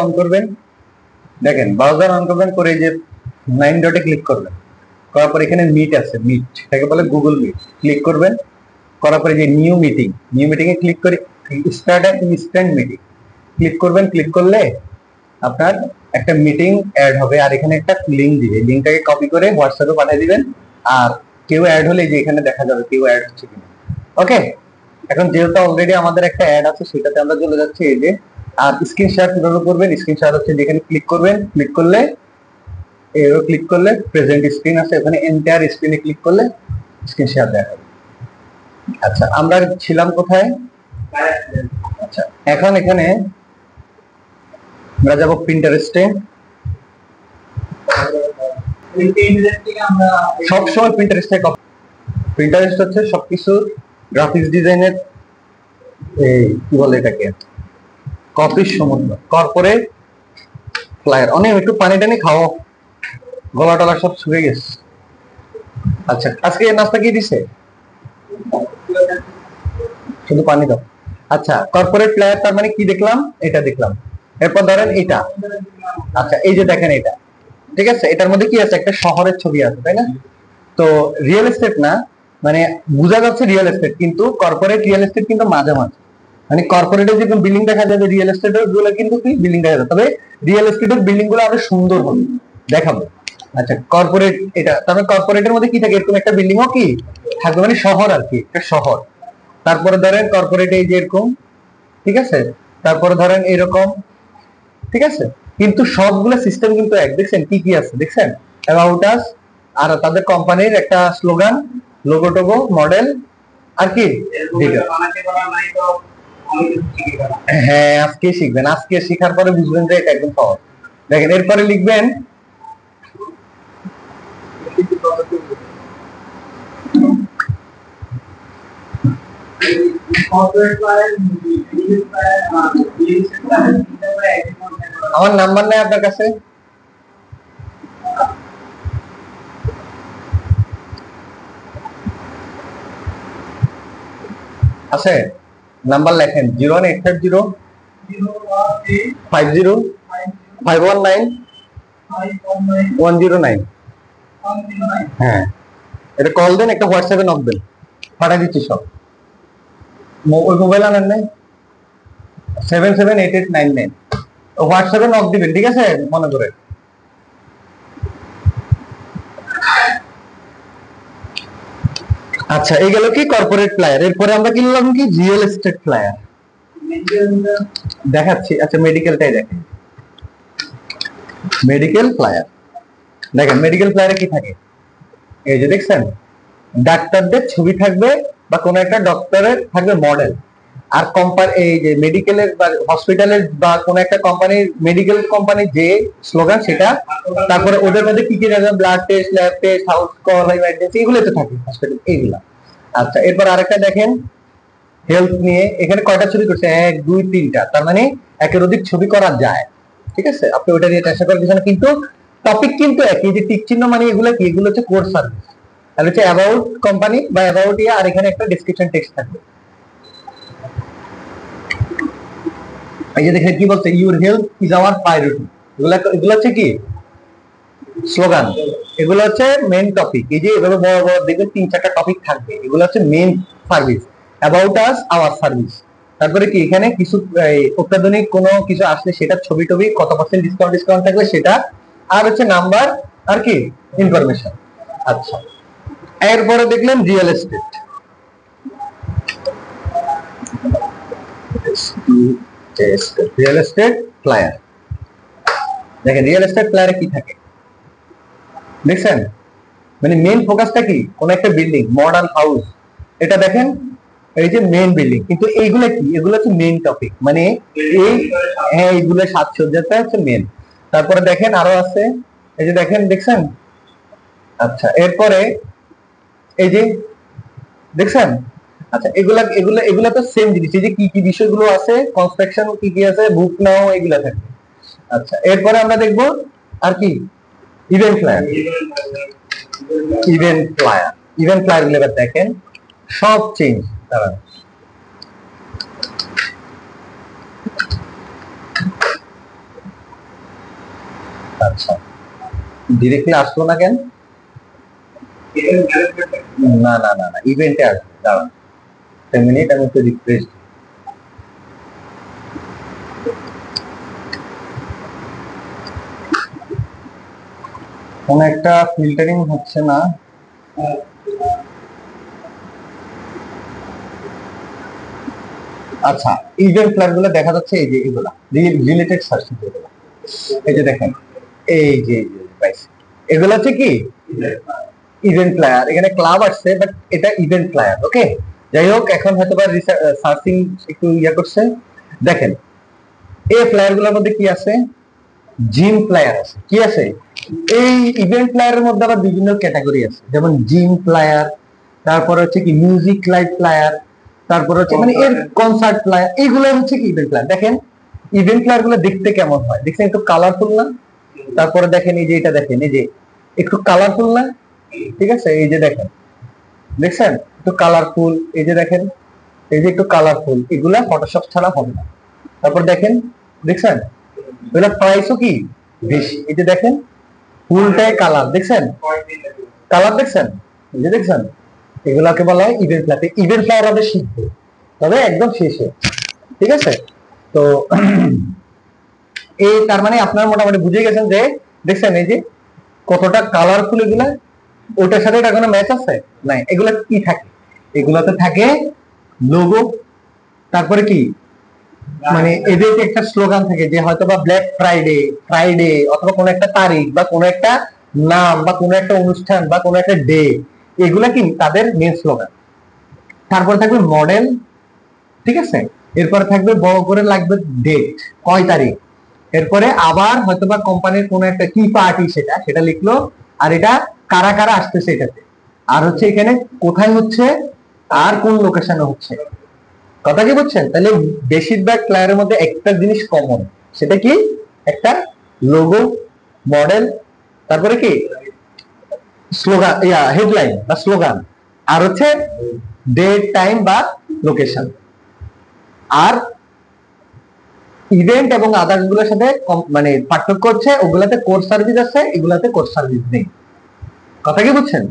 On করবেন, দেখেন browser on করবেন, করে যে 9 ডটে ক্লিক করবেন, করার পর এখানে মিট আছে, মিট এটাকে বলে গুগল মিট, ক্লিক করবেন, করার পরে যে নিউ মিটিং এ ক্লিক করে start an instant meeting click করবেন। ক্লিক করলে আপনার একটা মিটিং অ্যাড হবে, আর এখানে একটা লিংক দিবে, লিংকটাকে কপি করে হোয়াটসঅ্যাপে পাঠিয়ে দিবেন, আর কেউ অ্যাড হলে যে এখানে দেখা যাবে কেউ অ্যাড হচ্ছে কিনা। ওকে, এখন যেহেতু অলরেডি আমাদের একটা অ্যাড আছে সেটাতে আমরা চলে যাচ্ছি। এই যে, আর স্ক্রিন শেয়ার কিভাবে করবেন, স্ক্রিন শেয়ার হচ্ছে যেখানে ক্লিক করবেন, ক্লিক করলে প্রেজেন্ট স্ক্রিন আছে, ওখানে এন্টায়ার স্ক্রিনে ক্লিক করলে স্ক্রিন শেয়ার দেখাবে। আচ্ছা, আমরা ছিলাম কোথায়? আচ্ছা, এখন এখানে আমরা যাব প্রিন্টারেস্টে। সবসময় প্রিন্টারেস্টে, প্রিন্টারেস্ট হচ্ছে সবকিছু গ্রাফিক্স ডিজাইনের কি বলে এটাকে, কপির সমুদ্র, কর্পোরেট ফ্লায়ার। অনেক একটু পানি টানি খাও, গলা টলা সব শুকিয়ে গেছে। আচ্ছা, আজকে নাস্তা কি দিছে? শুধু পানি দাও। আচ্ছা, কর্পোরেট ফ্লায়ার তার মানে কি দেখলাম? এটা দেখলাম। এরপর ধরেন এটা, আচ্ছা এই যে দেখেন এটা, ঠিক আছে, এটার মধ্যে কি আছে? একটা শহরের ছবি আছে, তাই না? তো রিয়েল এস্টেট না, মানে বোঝা যাচ্ছে রিয়েল এস্টেট, কিন্তু কর্পোরেট রিয়েল এস্টেট কিন্তু মাঝে মাঝে, মানে কর্পোরেটের যে বিল্ডিং দেখা যাবে, রিয়েল এস্টেটের গুলো কিন্তু কি বিল্ডিং দেখা যাবে, তবে রিয়েল এস্টেটের বিল্ডিং গুলো আরো সুন্দর হবে, দেখাবো। আচ্ছা, কর্পোরেট এটা, তবে কর্পোরেটের মধ্যে কি থাকে? এরকম একটা বিল্ডিংও কি থাকবে, মানে শহর আর কি, একটা শহর। তারপরে ধরেন কর্পোরেট এই যে এরকম, ঠিক আছে, তারপরে ধরেন এরকম, ঠিক আছে, কিন্তু সবগুলো সিস্টেম কিন্তু এক। দেখছেন কি কি আছে? দেখছেন অ্যাবাউট আস, আর তাদের কোম্পানির একটা স্লোগান, লোগো টোগো, মডেল, আর কি হ্যাঁ, আজকে শিখবেন, আজকে শেখার পরে বুঝবেন যে এটা একদম সহজ। দেখেন এরপরে লিখবেন আমার নাম্বার নেই আপনার কাছে? আছে? নাম্বার লেখেন 0185050519109। হ্যাঁ, এটা কল দেন, একটা হোয়াটসঅ্যাপে নক দেন, পাঠিয়ে দিচ্ছি সব। ওই মোবাইল আনেন নাই? 778899 হোয়াটসঅ্যাপে নক দিবেন, ঠিক আছে, মনে করে। আচ্ছা, এই গেল কি কর্পোরেট ফ্লায়ার। এরপরে আমরা কিনলাম কি রিয়েল এস্টেট ফ্লায়ার, দেখাচ্ছি। আচ্ছা, মেডিকেলটাই দেখেন, মেডিকেল ফ্লায়ার। দেখেন মেডিকেল ফ্লায়ারে কি থাকে, এই যে দেখছেন ডাক্তারদের ছবি থাকবে, বা কোন একটা ডক্টরের থাকবে মডেল, আর কোম্পানি এই যে মেডিকেলের বা হসপিটালের বা কোন একটা কোম্পানির, মেডিকেল কোম্পানির যে স্লোগান সেটা, তারপরে ওদের মধ্যে কি কি থাকে, blood test, lab test, house call, emergency, এগুলো তো থাকে হসপিটাল, এইগুলা। আচ্ছা, এরপর আরেকটা দেখেন হেলথ নিয়ে, এখানে কয়টা ছবি করছে? 1 2 3টা, তার মানে একের অধিক ছবি করা যায়, ঠিক আছে, আপনি ওটা নিয়ে চেষ্টা করার কিছু না, কিন্তু টপিক কিন্তু একই। যে টিক চিহ্ন মানে এগুলো কি? এগুলো হচ্ছে কোর সার্ভিস, আর হচ্ছে অ্যাবাউট কোম্পানি বা অ্যাবাউট ইয়া, আর এখানে একটা ডেসক্রিপশন টেক্সট থাকবে। এই যে দেখেন কি বলছে, your health is our priority, এগুলো হচ্ছে কি স্লোগান, এগুলো হচ্ছে মেইন টপিক। এই যে এভাবে বড় বড় দেখবেন 3 4টা টপিক থাকবে, এগুলো হচ্ছে main service, about us, our service. তারপরে কি এখানে কিছু অত্যাধুনিক কোনো কিছু আসলে সেটা ছবি টবি, কত পার্সেন্ট ডিসকাউন্ট থাকবে সেটা, আর হচ্ছে নাম্বার, আর কি ইনফরমেশন। আচ্ছা, এরপরে দেখলেন real estate. Real estate flyer, দেখেন রিয়েল এস্টেট ফ্লায়ারে কি থাকে দেখছেন, মানে মেইন ফোকাসটা কি? কোন একটা বিল্ডিং, মডার্ন হাউস, এটা দেখেন এই যে মেইন বিল্ডিং, কিন্তু এইগুলো কি? এগুলো হচ্ছে মেইন টপিক, মানে এই, হ্যাঁ এইগুলো সাজসজ্জাটা হচ্ছে মেইন। তারপরে দেখেন আরো আছে, এই যে দেখেন, দেখছেন? আচ্ছা, এরপরে এই যে দেখছেন, আচ্ছা এগুলা এগুলা এগুলা তো সেম জিনিস, এই যে কি কি বিষয়গুলো আছে, কনস্ট্রাকশন কি কি আছে, বুক নাও, এগুলা থাকে। আচ্ছা, এরপরে আমরা দেখবো আর কি ইভেন্ট প্ল্যান। ইভেন্ট ফ্লায়ার গুলো এবার দেখেন, সব চেঞ্জ। দাঁড়ান, আচ্ছা, ডিরেক্টলি আসলো না কেন? না না না না, ইভেন্টে আসবে, দাঁড়ান 10 মিনিট, আমি একটু রিফ্রেশ। কোন একটা ফিল্টারিং হচ্ছে না। আচ্ছা, ইভেন্ট ফ্ল্যাগ গুলো দেখা যাচ্ছে, এই যে এগুলা রিলেটেড সার্চ, এগুলো এই যে দেখেন, এই যে এগুলো হচ্ছে কি ইভেন্ট প্লেয়ার। এখানে ক্লাব আসছে, বাট এটা ইভেন্ট প্লেয়ার। ওকে, যাই হোক, এখন হয়তো বা সার্চিং একটু ইয়া করছে। দেখেন এই প্লেয়ার গুলোর মধ্যে কি আছে, জিম প্লেয়ার আছে, কি আছে, এই ইভেন্ট প্লেয়ারের মধ্যে আবার বিভিন্ন ক্যাটাগরি আছে, যেমন জিম প্লেয়ার, তারপরে হচ্ছে কি মিউজিক লাইভ প্লেয়ার, তারপরে হচ্ছে মানে এর কনসার্ট প্লেয়ার, এইগুলো হচ্ছে কি ইভেন্ট প্লেয়ার। দেখেন ইভেন্ট প্লেয়ার গুলো দেখতে কেমন হয়, দেখছেন একটু কালারফুল না? তারপরে দেখেন এই যে এটা দেখেন, এই যে একটু কালারফুল না? ঠিক আছে, এই যে দেখেন, দেখছেন একটু কালারফুল, এই যে দেখেন, এই যে একটু কালারফুল, এগুলা ফটোশপ ছাড়া হবে না। তারপর দেখেন, দেখছেন এগুলা প্রাইসও কি বেশি, এই যে দেখেন ফুলটাই কালার, দেখছেন কালার, দেখছেন এই যে দেখছেন, এগুলাকে বলা হয় ইভেন্ট প্লেয়ার। ইভেন্ট প্লেয়ার হবে শিখবে, তবে একদম শেষে। ঠিক আছে, তো এই তার মানে আপনার মোটামুটি বুঝে গেছেন যে, দেখছেন এই যে কতটা কালারফুল এগুলা, ওটার সাথে এটা কোনো ম্যাচ আছে নাই। এগুলা কি থাকে, এগুলাতে থাকে লোগো, তারপরে কি মানে এদের একটা স্লোগান থাকে, যে হয়তো বা ব্ল্যাক ফ্রাইডে, ফ্রাইডে, অথবা কোনো একটা তারিখ বা কোনো একটা নাম বা কোনো একটা অনুষ্ঠান বা কোনো একটা ডে, এগুলা কি তাদের মেন স্লোগান। তারপরে থাকবে মডেল, ঠিক আছে, এরপরে থাকবে বড় করে লাগবে ডেট, কয় তারিখ, এরপরে আবার হয়তোবা কোম্পানির কোনো একটা কি পার্টি, সেটা সেটা লিখলো, আর এটা কারা কারা আসতেছে এটাতে, আর হচ্ছে এখানে কোথায় হচ্ছে, আর কোন লোকেশনে হচ্ছে। কথা কি বুঝছেন? তাহলে বেশিরভাগ প্লেয়ারের মধ্যে একটা জিনিস কমন, সেটা কি, একটা লোগো, মডেল, তারপরে কি স্লোগান, হেডলাইন বা স্লোগান, আর হচ্ছে ডেট, টাইম বা লোকেশন। আর ইভেন্ট এবং আদার্স গুলোর সাথে মানে পার্থক্য হচ্ছে, ওগুলাতে কোর সার্ভিস আছে, এগুলাতে কোর সার্ভিস নেই। কথা কি বুঝছেন?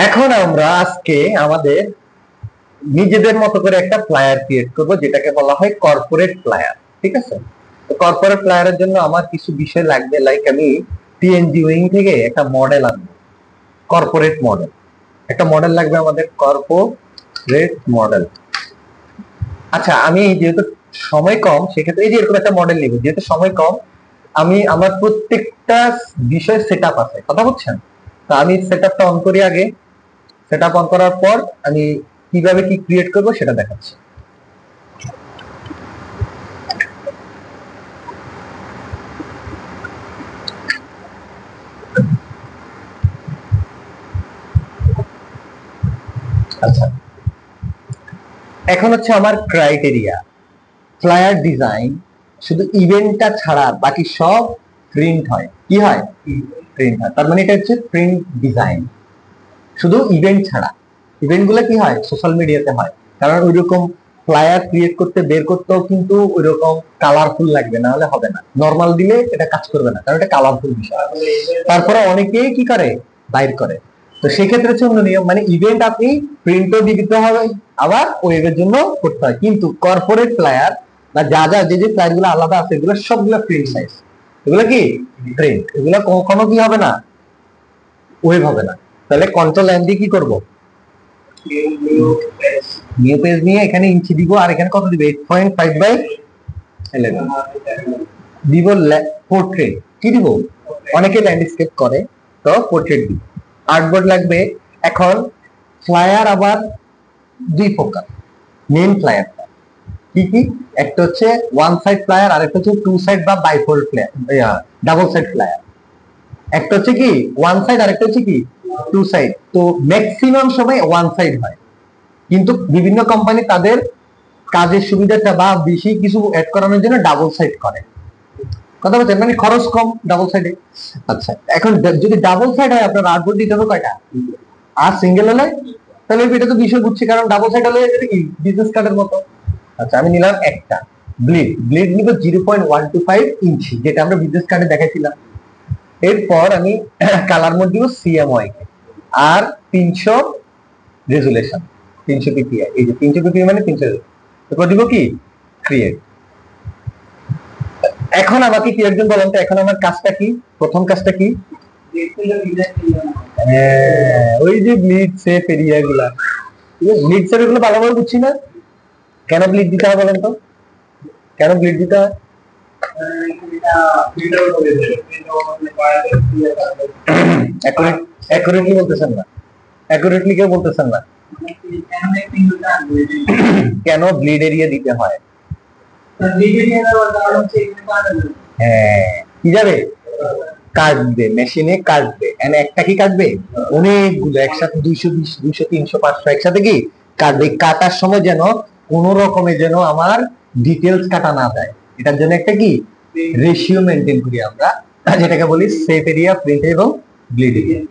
এখন আমরা আজকে আমাদের নিজেদের মতো করে একটা প্লায়ার ক্রিয়েট করব, যেটাকে বলা হয় কর্পোরেট প্লায়ার। ঠিক আছে, তো কর্পোরেট প্লায়ারের জন্য আমার কিছু বিষয় লাগবে, লাইক আমি টিএনজি উইং থেকে একটা মডেল আনবো, কর্পোরেট মডেল। একটা মডেল লাগবে আমাদের, কর্পোরেট মডেল। আচ্ছা, আমি যেহেতু সময় কম, সেক্ষেত্রে এই যে এরকম একটা মডেল নিব, যেহেতু সময় কম, আমি আমার প্রত্যেকটা বিষয় সেট আপ আছে, কথা বুঝছেন? তো আমি সেট আপটা অন করি আগে, সেট আপ অন করার পর আমি কিভাবে কি ক্রিয়েট করব সেটা দেখাচ্ছি। আচ্ছা, এখন হচ্ছে আমার ক্রাইটেরিয়া, ফ্লায়ার ডিজাইন শুধু ইভেন্টটা ছাড়া বাকি সব প্রিন্ট হয়। কি হয়? প্রিন্ট হয়। তার মানে এটা হচ্ছে প্রিন্ট ডিজাইন, শুধু ইভেন্ট ছাড়া। ইভেন্ট গুলো কি হয়, সোশ্যাল মিডিয়াতে হয়, কারণ ওই রকম ফ্লায়ার ক্রিয়েট করতে, বের করতেও কিন্তু ওই রকম কালারফুল লাগবে, না হলে হবে না। নর্মাল দিলে এটা কাজ করবে না, কারণ এটা কালারফুল বিষয়। তারপরে অনেকেই কি করে, বাইর করে। তো সেক্ষেত্রে হচ্ছে অন্য নিয়ম, মানে ইভেন্ট আপনি প্রিন্টও দিতে হবে, আবার ওয়েবের জন্য করতে হয়। কিন্তু কর্পোরেট প্লেয়ার বা যা যা যে যে প্লেয়ার গুলো আলাদা আছে, এগুলো সবগুলো প্রিন্ট সাইজ, এগুলো কি প্রিন্ট, এগুলো কখনো কি হবে না, ওয়েব হবে না। তাহলে কন্ট্রোল এন দিয়ে কি করব, নিউ পেজ নিয়ে এখানে ইঞ্চি দিব, আর এখানে কত দিব, 8.5 বাই 11 দিব। পোর্ট্রেট কি দিব, অনেকে ল্যান্ডস্কেপ করে, তো পোর্ট্রেট দিব। আর্টবোর্ড লাগবে। এখন ফ্লায়ার আবার দুই প্রকার, মেন ফ্লায়ার কি কি, একটা হচ্ছে ওয়ান সাইড ফ্লায়ার, আর একটা হচ্ছে টু সাইড বা bifold flyer, double side flyer. একটা হচ্ছে কি ওয়ান সাইড, আর একটা হচ্ছে কি টু সাইড। তো ম্যাক্সিমাম সময় ওয়ান সাইড হয়, কিন্তু বিভিন্ন কোম্পানি তাদের কাজের সুবিধাটা বা বেশি কিছু অ্যাড করানোর জন্য ডাবল সাইড করে। কথা বলছেন, মানে খরচ কম ডাবল সাইডে। আচ্ছা, এখন যদি ডাবল সাইড হয়, আপনার আর্টবোর্ড দিতে হবে কয়টা, আর সিঙ্গেল হলে, তাহলে এটা তো বিষয় বুঝছি, কারণ ডাবল সাইড হলে এটা কি বিজনেস কার্ডের মতো। আচ্ছা, আমি নিলাম একটা ব্লিড নিব 0.125 ইঞ্চি, যেটা আমরা বিজনেস কার্ডে দেখাইছিলাম। এরপর আমি কালার মোড দিব সিএমওয়াই আর 300 রেজুলেশন, 300 পিপিআই। এই যে 300 পিপিআই মানে 300, এরপর দিব কি ক্রিয়েট। এখন আমাকে কি একজন বলেন তো, এখন আমার কাজটা কি, প্রথম কাজটা কি? ওই যে ব্লিড সেফ এরিয়া গুলা, ব্লিড সেফ এগুলো ভালোভাবে বুঝছি না, কেন ব্লিড দিতে হয় বলেন তো, কেন ব্লিড দিতে হয়? অ্যাকুরেটলি বলতেছেন না, অ্যাকুরেটলি কেউ বলতেছেন না, কেন ব্লিড এরিয়া দিতে হয়? হ্যাঁ, কি যাবে কাটবে, মেশিনে কাটবে, একটা কি কাটবে, অনেকগুলো একসাথে 220 200 300 500 একসাথে কি কাটবে। কাটার সময় যেন কোন রকমে যেন আমার ডিটেলস কাটা না যায়, এটার জন্য একটা কি রেশিও মেনটেন করি আমরা, যেটাকে বলি সেফ এরিয়া, প্রিন্ট এবং ব্লিড এরিয়া।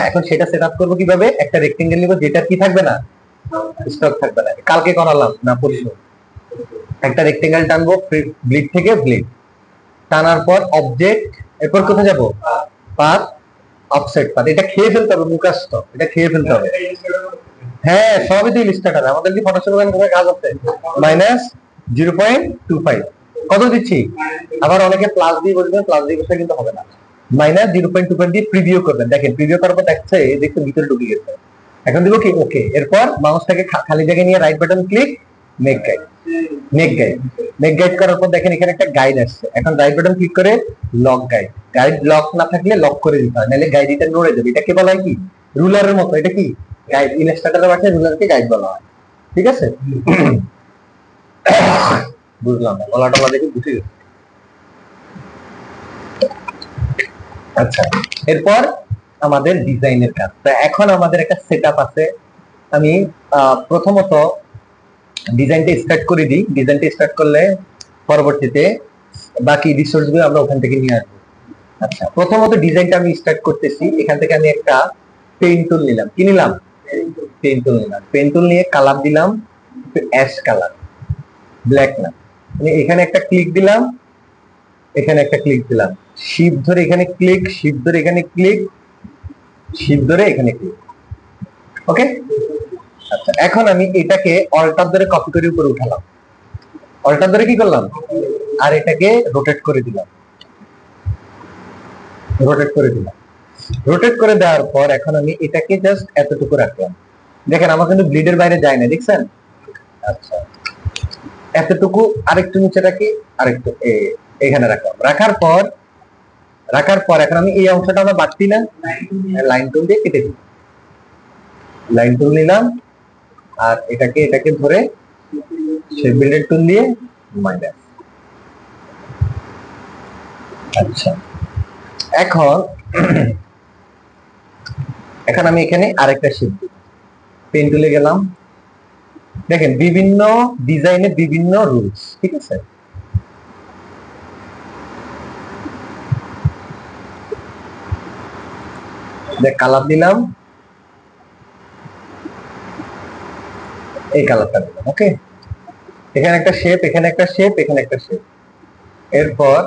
এখন সেটা সেটআপ করব কিভাবে? একটা রেক্টেঙ্গেল নিব যেটা কি থাকবে না, স্টক থাকবে না, কালকে করালাম না পরশু। একটা রেক্টেঙ্গেল টানবো ব্লিড থেকে ব্লিড, টানার পর অবজেক্ট, এরপর কোথায় যাব, পাথ, অফসেট পাথ। এটা খেয়ে ফেলতে হবে, মুখস্থ, এটা খেয়ে ফেলতে হবে। হ্যাঁ, সবই তো ইলাস্ট্রেটর, আমাদের কি ফটোশপ এর কাজ আছে। -0.25 কত দিচ্ছি, আবার অনেকে প্লাস দিয়ে বলবেন, প্লাস দিয়ে বসে কিন্তু হবে না, -0.25 দিয়ে প্রিভিউ করবেন। দেখেন প্রিভিউ করার পর দেখছে এই দেখতে ভিতরে ঢুকে গেছে। এখন দিব কি ওকে, এরপর মাউসটাকে খালি জায়গায় নিয়ে right button click, make guide, make guide, make guide করার পর দেখেন এখানে একটা গাইড আসছে। এখন রাইট বাটন ক্লিক করে লক গাইড, গাইড লক না থাকলে লক করে দিতে হয়, নাহলে গাইড এটা নড়ে যাবে। এটাকে বলা হয় কি রুলারের মতো, এটা কি গাইড, ইলাস্ট্রেটরের ভাষায় রুলারকে গাইড বলা হয়। ঠিক আছে, বুঝলাম না, গলা টলা দেখে বুঝে গেছে। আচ্ছা, এরপর আমাদের ডিজাইনের কাজ। তো এখন আমাদের একটা সেটআপ আছে, আমি প্রথমত ডিজাইনটা স্টার্ট করে দিই। ডিজাইনটা স্টার্ট করলে পরবর্তীতে বাকি রিসোর্স গুলো আমরা ওখান থেকে নিয়ে আসবো। আচ্ছা, প্রথমত ডিজাইনটা আমি স্টার্ট করতেছি। এখান থেকে আমি একটা পেইন্ট টুল নিলাম, কি নিলাম, পেইন্ট টুল নিলাম। পেইন্ট টুল নিয়ে কালার দিলাম অ্যাশ কালার, ব্ল্যাক না। এখানে একটা ক্লিক দিলাম, এখানে একটা ক্লিক দিলাম, শিফট ধরে এখানে ক্লিক, শিফট ধরে এখানে ক্লিক, শিফট ধরে এখানে ক্লিক। ওকে, আচ্ছা, এখন আমি এটাকে অল্টার ধরে কপি করে উপরে উঠালাম, অল্টার ধরে কি করলাম, আর এটাকে রোটেট করে দিলাম, রোটেট করে দিলাম। রোটেট করে দেওয়ার পর এখন আমি এটাকে জাস্ট এতটুকু রাখলাম। দেখেন আমার কিন্তু ব্লিডের বাইরে যায় না, দেখছেন। আচ্ছা, এতটুকু আরেকটু নিচে রাখি, আরেকটু এখানে রাখলাম। রাখার পর এখন আমি এই অংশটা আমরা বাড়তি না, লাইন টুল দিয়ে কেটে দিই, লাইন টুল নিলাম আর এটাকে ধরে শেপ বিল্ডার টুল দিয়ে মাইনাস। আচ্ছা, এখন আমি এখানে আরেকটা শেপ দিই, পেন টুলে গেলাম। দেখেন বিভিন্ন ডিজাইনে বিভিন্ন রুলস, ঠিক আছে। দেখ কালার দিলাম, এই কালারটা দিলাম। ওকে, এখানে একটা শেপ, এখানে একটা শেপ, এখানে একটা শেপ। এরপর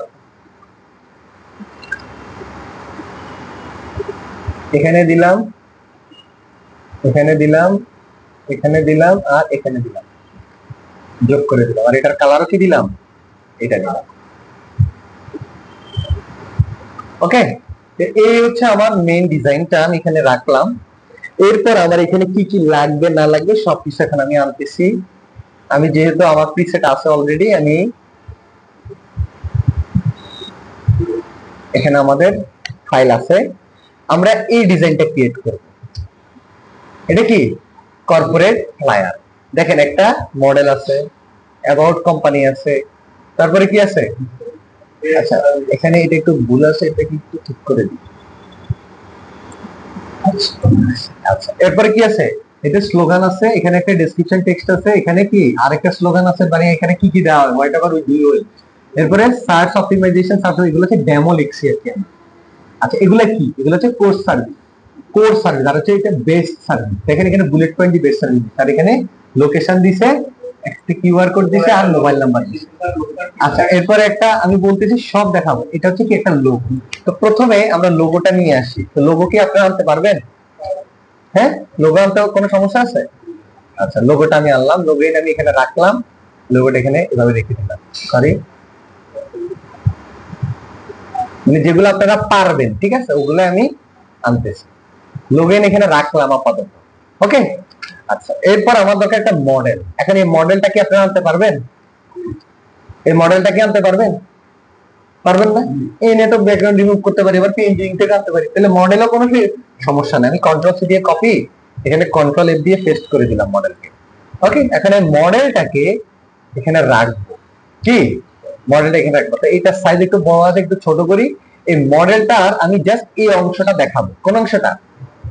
এখানে দিলাম, এখানে দিলাম, এখানে দিলাম আর এখানে দিলাম, যোগ করে দিলাম। আর এটার কালারও কি দিলাম, এটা দিলাম। ওকে, এই হচ্ছে আমার মেইন ডিজাইনটা আমি এখানে রাখলাম। এরপর আমার এখানে কি কি লাগবে না লাগবে সবকিছু এখন আমি আনতেছি। আমি যেহেতু আমার প্রিসেট আছে অলরেডি, আমি এখানে আমাদের ফাইল আছে, আমরা এই ডিজাইনটা ক্রিয়েট করব। এটা কি কর্পোরেট ফ্লায়ার। দেখেন একটা মডেল আছে, অ্যাবাউট কোম্পানি আছে, তারপরে কি আছে, আচ্ছা এখানে এটা একটু ভুল আছে, এটা একটু ঠিক করে দিই। আচ্ছা, এরপরে কি আছে, এটা স্লোগান আছে, এখানে একটা ডেসক্রিপশন টেক্সট আছে, এখানে কি আরেকটা স্লোগান আছে, মানে এখানে কি কি দেওয়া হয়, what ever we do will. এরপরে সার্চ অপটিমাইজেশন, সার্চ, এগুলো হচ্ছে ডেমো লিখছি আর কি। আচ্ছা, এগুলো কি, এগুলো হচ্ছে কোর্স সার্ভিস, কোর সার্ভিস, আর হচ্ছে এটা বেস্ট সার্ভিস। দেখেন এখানে bullet point the best service, আর এখানে লোকেশন দিছে একটা কিউআর কোড দিছে আর মোবাইল নাম্বার দিছে। আচ্ছা এরপরে একটা আমি বলতেছি সব দেখাবো, এটা হচ্ছে কি একটা লোগো। তো প্রথমে আমরা লোগোটা নিয়ে আসি। তো লোগো কি আপনারা আনতে পারবেন? হ্যাঁ, লোগো আনতে কোনো সমস্যা আছে? আচ্ছা লোগোটা আমি আনলাম, লোগোটা আমি এখানে রাখলাম, লোগোটা এখানে এভাবে রেখে দিলাম। সরি, মানে যেগুলো আপনারা পারবেন, ঠিক আছে, ওগুলো আমি আনতেছি। লোগেন এখানে রাখলাম আপাতত। ওকে, আচ্ছা এরপর আমার দরকার একটা মডেল। এখন এই মডেলটা কি আপনারা আনতে পারবেন? এই মডেলটা কি আনতে পারবেন? পারবেন না? এই নেট ব্যাকগ্রাউন্ড রিমুভ করতে পারি, এবার পেইন্টিং থেকে আনতে পারি, তাহলে মডেলও কোনো সমস্যা নেই। আমি কন্ট্রোল সি দিয়ে কপি, এখানে কন্ট্রোল এফ দিয়ে পেস্ট করে দিলাম মডেলকে। ওকে, এখানে মডেলটাকে এখানে রাখবো। কি মডেলটা এখানে রাখবো? তো এইটার সাইজ একটু বড় আছে, একটু ছোট করি। এই মডেলটার আমি জাস্ট এই অংশটা দেখাবো। কোন অংশটা?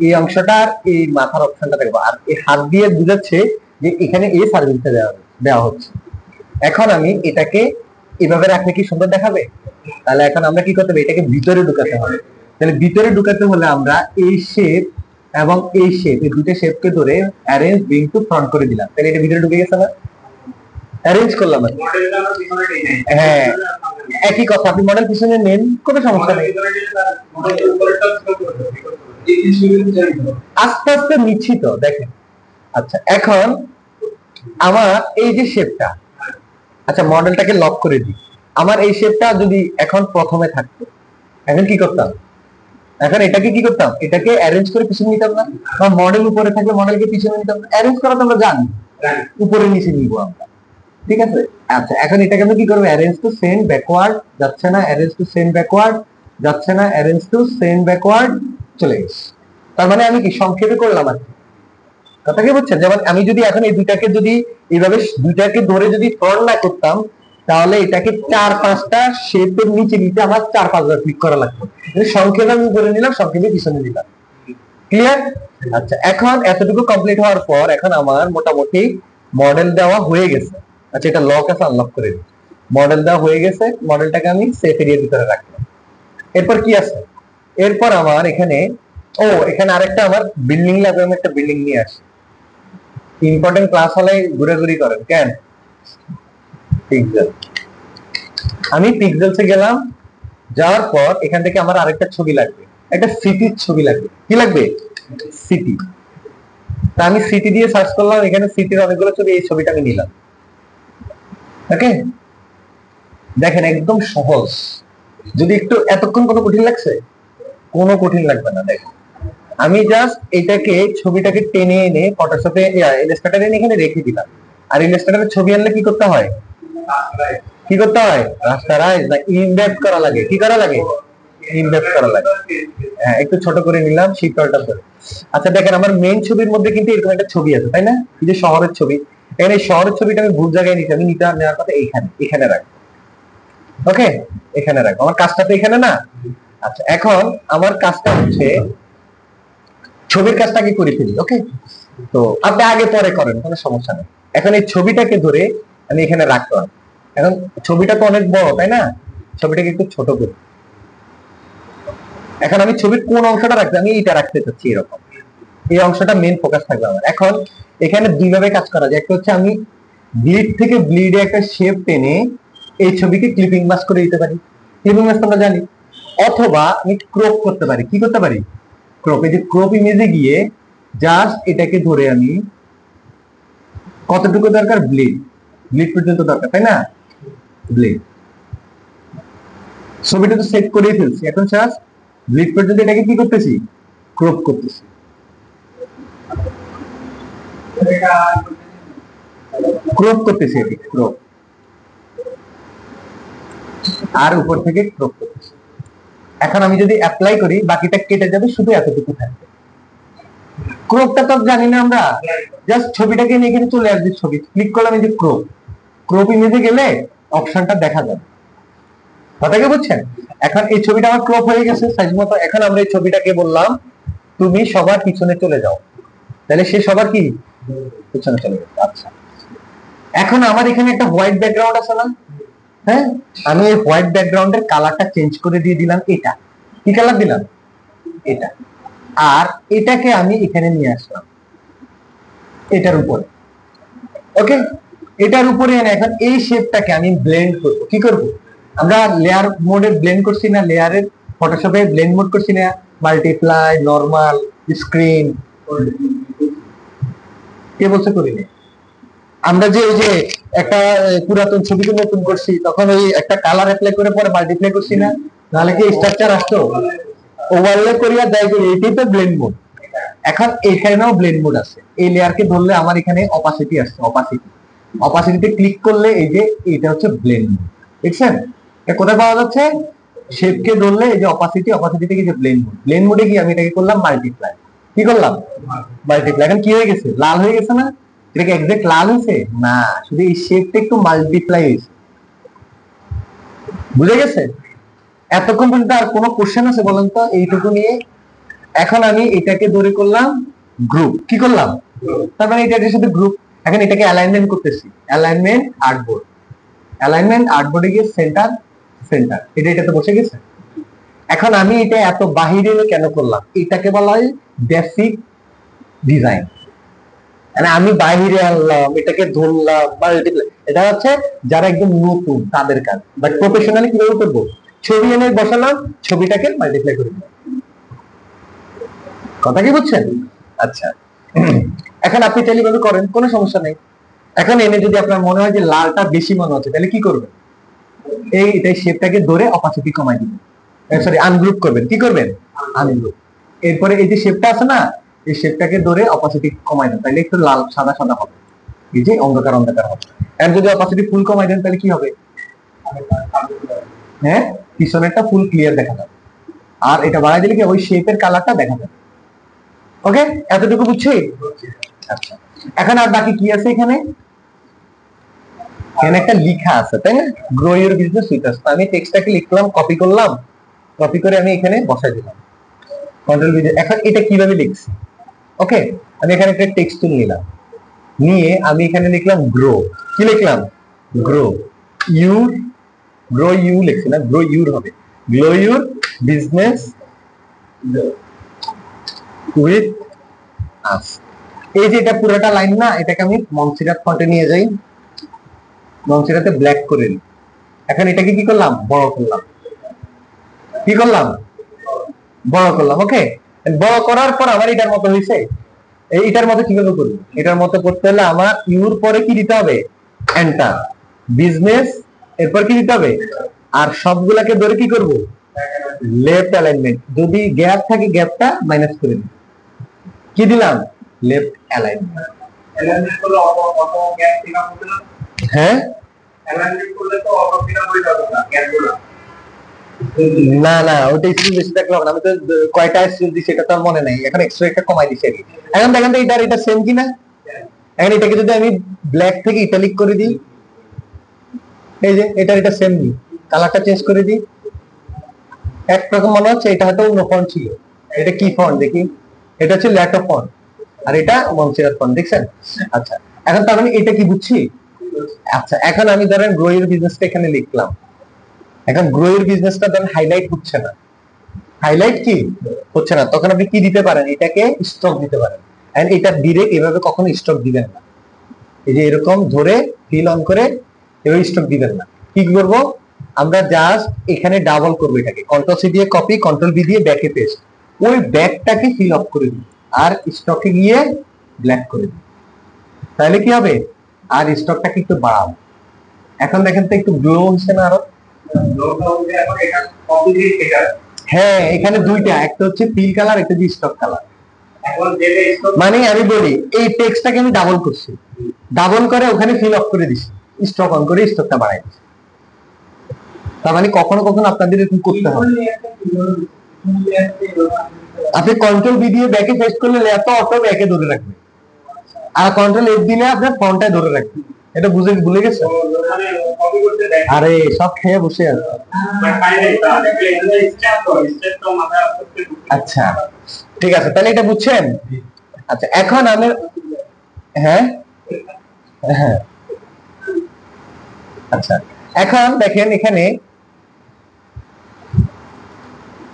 এই অংশটার এই মাথার অপশনটা দেখবো, আর এই হাত দিয়ে বুঝাচ্ছে যে এখানে এই সার্ভিসটা দেওয়া হচ্ছে। এখন আমি এটাকে এভাবে রাখলে কি সুন্দর দেখাবে? তাহলে এখন আমরা কি করতে হবে? এটাকে ভিতরে ঢুকাতে হবে। তাহলে ভিতরে ঢুকাতে হলে আমরা এই শেপ এবং এই শেপ, এই দুটো শেপকে ধরে অ্যারেঞ্জ ব্রিং টু ফ্রন্ট করে দিলাম। তাহলে এটা ভিতরে ঢুকে গেছে না? অ্যারেঞ্জ করলাম। হ্যাঁ, একই কথা, আপনি মডেল পিছনে নেন, কোনো সমস্যা নেই। আস্তে আস্তে নিশ্চিত দেখেন। আচ্ছা এখন আমার এই যে শেপটা, আচ্ছা মডেলটাকে লক করে দিই। আমার এই শেপটা যদি এখন প্রথমে থাকতো, এখন কি করতাম? এখন এটাকে কি করতাম? এটাকে অ্যারেঞ্জ করে পিছনে নিতাম না? বা মডেল উপরে থাকলে মডেলকে পিছনে নিতাম না? অ্যারেঞ্জ করা তো আমরা জানি, উপরে নিচে নিব আমরা, ঠিক আছে। আচ্ছা এখন এটাকে আমরা কি করব? অ্যারেঞ্জ টু সেন্ড ব্যাকওয়ার্ড, যাচ্ছে না। অ্যারেঞ্জ টু সেন্ড ব্যাকওয়ার্ড, যাচ্ছে না। অ্যারেঞ্জ টু সেন্ড ব্যাকওয়ার্ড, চলে গেছে। তার মানে আমি কি সংক্ষেপে করলাম আর কি, কথা কি বুঝছেন? যেমন আমি যদি এখন এই দুইটাকে যদি এইভাবে দুইটাকে ধরে যদি ফ্রন্ট না করতাম, তাহলে এটাকে 4-5টা শেপের নিচে নিতে আমার 4-5 বার ক্লিক করা লাগতো। সংক্ষেপে আমি করে নিলাম, সংক্ষেপে পিছনে দিলাম। ক্লিয়ার? আচ্ছা এখন এতটুকু কমপ্লিট হওয়ার পর এখন আমার মোটামুটি মডেল দেওয়া হয়ে গেছে। আচ্ছা এটা লক আছে, আনলক করে দিই। মডেল দেওয়া হয়ে গেছে, মডেলটাকে আমি সেফ এরিয়ার ভিতরে রাখলাম। এরপর কি আছে? এরপর আমার এখানে এখানে আরেকটা আমার বিল্ডিং লাগবে, আমি একটা বিল্ডিং নিয়ে আসি। ইম্পর্টেন্ট ক্লাস হলে ঘুরাঘুরি করেন কেন? পিক্সেল, আমি পিক্সেলসে গেলাম, যাওয়ার পর এখান থেকে আমার আরেকটা ছবি লাগবে, একটা সিটির ছবি লাগবে। কি লাগবে? সিটি। তা আমি সিটি দিয়ে সার্চ করলাম, এখানে সিটির অনেকগুলো ছবি, এই ছবিটা আমি নিলাম। ওকে, দেখেন একদম সহজ। যদি একটু এতক্ষণ কোনো কঠিন লাগছে? কোনো কঠিন লাগবে না। দেখেন আমি জাস্ট এটাকে ছবিটাকে টেনে এনে ফটোশপে ইলাস্ট্রেটরে এখানে রেখে দিলাম। আর ইলাস্ট্রেটরে ছবি আনলে কি করতে হয়? কি করতে হয়? রাস্টারাইজ না ইনডেপথ করা লাগে? কি করা লাগে? ইনডেপথ করা লাগে। হ্যাঁ, একটু ছোট করে নিলাম শিফটটা ধরে। আচ্ছা দেখেন আমার মেইন ছবির মধ্যে কিন্তু এরকম একটা ছবি আছে, তাই না? এই যে শহরের ছবি, এখানে শহরের ছবিটা আমি ভুল জায়গায় নিতে, আমি নেওয়ার কথা এখানে রাখবো। ওকে, এখানে রাখবো। আমার কাজটা তো এখানে না। আচ্ছা এখন আমার কাজটা হচ্ছে ছবির কাজটা কি করে ফেলি। ওকে, তো আপনি আগে পরে করেন, কোনো সমস্যা নেই। এখন এই ছবিটাকে ধরে আমি এখানে রাখলাম। এখন ছবিটা তো অনেক বড়, তাই না? ছবিটাকে একটু ছোট করি। এখন আমি ছবির কোন অংশটা রাখতে, আমি এটা রাখতে চাচ্ছি এরকম, এই অংশটা মেইন ফোকাস থাকবে আমার। এখন এখানে দুইভাবে কাজ করা যায়। একটা হচ্ছে আমি ব্লিড থেকে ব্লিডে একটা শেপ টেনে এই ছবিকে ক্লিপিং মাস্ক করে দিতে পারি, ক্লিপিং মাস্ক আমরা জানি। অথবা আমি ক্রপ করতে পারি। কি করতে পারি? ক্রপ। এই যে ক্রপ ইমেজে গিয়ে জাস্ট এটাকে ধরে আমি কতটুকু দরকার? ব্লিড, ব্লিড পর্যন্ত দরকার, তাই না? ব্লিড ছবিটা তো সেট করেই ফেলছি, এখন জাস্ট ব্লিড পর্যন্ত এটাকে কি করতেছি? ক্রপ করতেছি। ক্রপ করতেছি, এটি ক্রপ, আর উপর থেকে ক্রপ করতেছি। এখন আমি যদি অ্যাপ্লাই করি, বাকিটা কেটে যাবে, শুধু এতটুকু থাকবে। ক্রপটা তো জানি না আমরা, জাস্ট ছবিটাকে নিয়ে এখানে চলে আসবে, ছবি ক্লিক করলাম, এই যে ক্রপ, ক্রপ ইমেজে গেলে অপশনটা দেখা যাবে। কথা কি বুঝছেন? এখন এই ছবিটা আমার ক্রপ হয়ে গেছে সাইজ মতো। এখন আমরা এই ছবিটাকে বললাম তুমি সবার পিছনে চলে যাও, তাহলে সে সবার কি পিছনে চলে গেছে। আচ্ছা এখন আমার এখানে একটা হোয়াইট ব্যাকগ্রাউন্ড আছে না? হ্যাঁ, আমি এই হোয়াইট ব্যাকগ্রাউন্ডের কালারটা চেঞ্জ করে দিয়ে দিলাম। এটা কি কালার দিলাম? এটা। আর এটাকে আমি এখানে নিয়ে আসলাম এটার উপরে। ওকে, এটার উপরে এনে এখন এই শেপটাকে আমি ব্লেন্ড করব। কি করব? আমরা লেয়ার মোডে ব্লেন্ড করছি না, লেয়ারের ফটোশপে ব্লেন্ড মোড করছি না, মাল্টিপ্লাই, নরমাল, স্ক্রিন, কে বলছে করিনি? আমরা যে ওই যে একটা পুরাতন ছবিকে নতুন করছি তখন ওই একটা কালার অ্যাপ্লাই করে পরে মাল্টিপ্লাই করছি না, নাহলে কি স্ট্রাকচার আসতো? ওভারলে করিয়া দেয় করি, এটাই তো ব্লেন্ড মোড। এখন এখানেও ব্লেন্ড মোড আছে। এই লেয়ারকে ধরলে আমার এখানে অপাসিটি আসছে, অপাসিটিতে ক্লিক করলে এই যে এটা হচ্ছে ব্লেন্ড মোড। দেখছেন এটা কোথায় পাওয়া যাচ্ছে? শেপকে ধরলে এই যে অপাসিটি থেকে যে ব্লেন্ড মোডে কি আমি এটাকে করলাম মাল্টিপ্লাই। কি করলাম? মাল্টিপ্লাই। এখন কি হয়ে গেছে? লাল হয়ে গেছে না? এটা কি এক্সাক্ট লাল হয়েছে না, শুধু এই শেপটা একটু মাল্টিপ্লাই হয়েছে। বুঝে গেছে? এতক্ষণ পর্যন্ত আর কোনো কোশ্চেন আছে বলেন তো এইটুকু নিয়ে? এখন আমি এটাকে ধরে করলাম গ্রুপ। কি করলাম? তার মানে এটার সাথে গ্রুপ। এখন এটাকে অ্যালাইনমেন্ট করতেছি, অ্যালাইনমেন্ট আর্টবোর্ড, অ্যালাইনমেন্ট আর্টবোর্ডে গিয়ে সেন্টার, এটাতে বসে গেছে। এখন আমি এটা এত বাহিরে কেন করলাম? এটাকে বলা হয় বেসিক ডিজাইন। মানে আমি বাহিরে আনলাম, এটাকে ধরলাম, মাল্টিপ্লাই, এটা হচ্ছে যারা একদম নতুন তাদের কাজ। বাট প্রফেশনালি কিভাবে করবো? ছবি এনে বসালাম, ছবিটাকে মাল্টিপ্লাই করে দিলাম। কথা কি বুঝছেন? আচ্ছা, এখন আপনি চাইলে ভাবে করেন, কোনো সমস্যা নেই। এখন এনে যদি আপনার মনে হয় যে লালটা বেশি মনে হচ্ছে, তাহলে কি করবেন? এটাই শেপটাকে ধরে অপাসিটি কমাই দিবেন, সরি আনগ্রুপ করবেন। কি করবেন? আনগ্রুপ। এরপরে এই যে শেপটা আছে না, এই শেপটাকে ধরে অপাসিটি কমাই দেন, তাহলে একটু লাল সাদা সাদা হবে, এই যে অন্ধকার অন্ধকার হবে। আর যদি অপাসিটি ফুল কমাই দেন তাহলে কি হবে? হ্যাঁ, পিছনেরটা ফুল ক্লিয়ার দেখা যাবে, আর এটা বাড়াই দিলে কি ওই শেপের কালারটা দেখা যাবে। ওকে, এতটুকু বুঝছি? আচ্ছা, এখন আর বাকি কি আছে? এখানে একটা লেখা আছে, তাই না? গ্রো ইউর বিজনেস উইথ আস। আমি টেক্সটটাকে লিখলাম, কপি করলাম, কপি করে আমি এখানে বসাই দিলাম, কন্ট্রোল ভি। এখন এটা কিভাবে লিখছি? ওকে, আমি এখানে একটা টেক্সট নিলাম, নিয়ে আমি এখানে লিখলাম গ্রো। কি লিখলাম? গ্রো ইউর, গ্রো ইউ লিখছি না, গ্রো ইউর হবে, গ্রো ইউর বিজনেস উইথ আস। এই যে এটা পুরোটা লাইন না, এটাকে আমি মনসিরাত ফন্টে নিয়ে যাই, মনসিরাতে ব্ল্যাক করে নিই। এখন এটাকে কি করলাম? বড় করলাম। কি করলাম? বড় করলাম। ওকে, বড় করার পর আমার এটার মতো হয়েছে। এইটার মতো কিভাবে করব? এটার মতো করতে হলে আমার ইউর পরে কি দিতে হবে? এন্টার, বিজনেস, এরপর কি দিতে হবে? আর সবগুলাকে ধরে কি করব? Left alignment. যদি গ্যাপ থাকে গ্যাপটা মাইনাস করে দিই। কি দিলাম? Left alignment. অ্যালাইনমেন্ট করলে অটো গ্যাপ ঠিক হবে না? হ্যাঁ, অ্যালাইনমেন্ট করলে তো অটো ঠিক হয়ে যাবে না, গ্যাপগুলো। না না, ওটা স্কুল বেশি থাকলে হবে না। আমি তো কয়টা স্কুল দিছি সেটা তো আর মনে নাই, এখন এক্সট্রা একটা কমাই দিছি। এখন দেখেন তো এটা সেম কিনা? এখন এটাকে যদি আমি ব্ল্যাক থেকে ইটালিক করে দিই, এই যে এটা সেম নি, কালারটা চেঞ্জ করে দিই, একরকম মনে হচ্ছে। এটা হয়তো অন্য ফন্ট ছিল। এটা কি ফন্ট দেখি? এটা হচ্ছে ল্যাটো ফন্ট, আর এটা মনসিরাত ফন্ট। দেখছেন? আচ্ছা, এখন তার মানে এটা কি বুঝছি? আচ্ছা, এখন আমি ধরেন গ্রো ইউর বিজনেসটা এখানে লিখলাম। এখন গ্রো ইউর বিজনেসটা ধরেন হাইলাইট হচ্ছে না, হাইলাইট কি হচ্ছে না, তখন আপনি কি দিতে পারেন? এটাকে স্টক দিতে পারেন। এন্ড এটা ডিরেক্ট এভাবে কখনো স্টক দিবেন না, এই যে এরকম ধরে ফিল অন করে এভাবে স্টক দিবেন না। কি করব আমরা? জাস্ট এখানে ডাবল করব, এটাকে কন্ট্রোল সি দিয়ে কপি, কন্ট্রোল ভি দিয়ে ব্যাকে পেস্ট, ওই ব্যাকটাকে ফিল আপ করে দিই, আর স্টকে গিয়ে ব্ল্যাক করে দিই। তাহলে কি হবে? আর স্টকটাকে একটু বাড়াবো। এখন দেখেন তো একটু গ্লো হচ্ছে না আরো? হ্যাঁ, এখানে দুইটা, একটা হচ্ছে ফিল কালার, একটা হচ্ছে স্টক কালার। মানে আমি বলি এই টেক্সটটাকে আমি ডাবল করছি, ডাবল করে ওখানে ফিল আপ করে দিছি, স্টক অন করে স্টকটা বাড়াই দিছি। তার মানে কখনো কখনো আপনাদের এরকম করতে হবে। আপনি কন্ট্রোল ভি দিয়ে ব্যাকে পেস্ট করলে লেয়ার তো অটো ব্যাকে ধরে রাখবে, আর কন্ট্রোল এফ দিলে আপনার ফন্টটাই ধরে রাখবে। এটা ভুলে গেছে? আরে সব খেয়ে বসে আছে। আচ্ছা ঠিক আছে, তাহলে এটা বুঝছেন? আচ্ছা, এখন আমি হ্যাঁ হ্যাঁ আচ্ছা, এখন দেখেন এখানে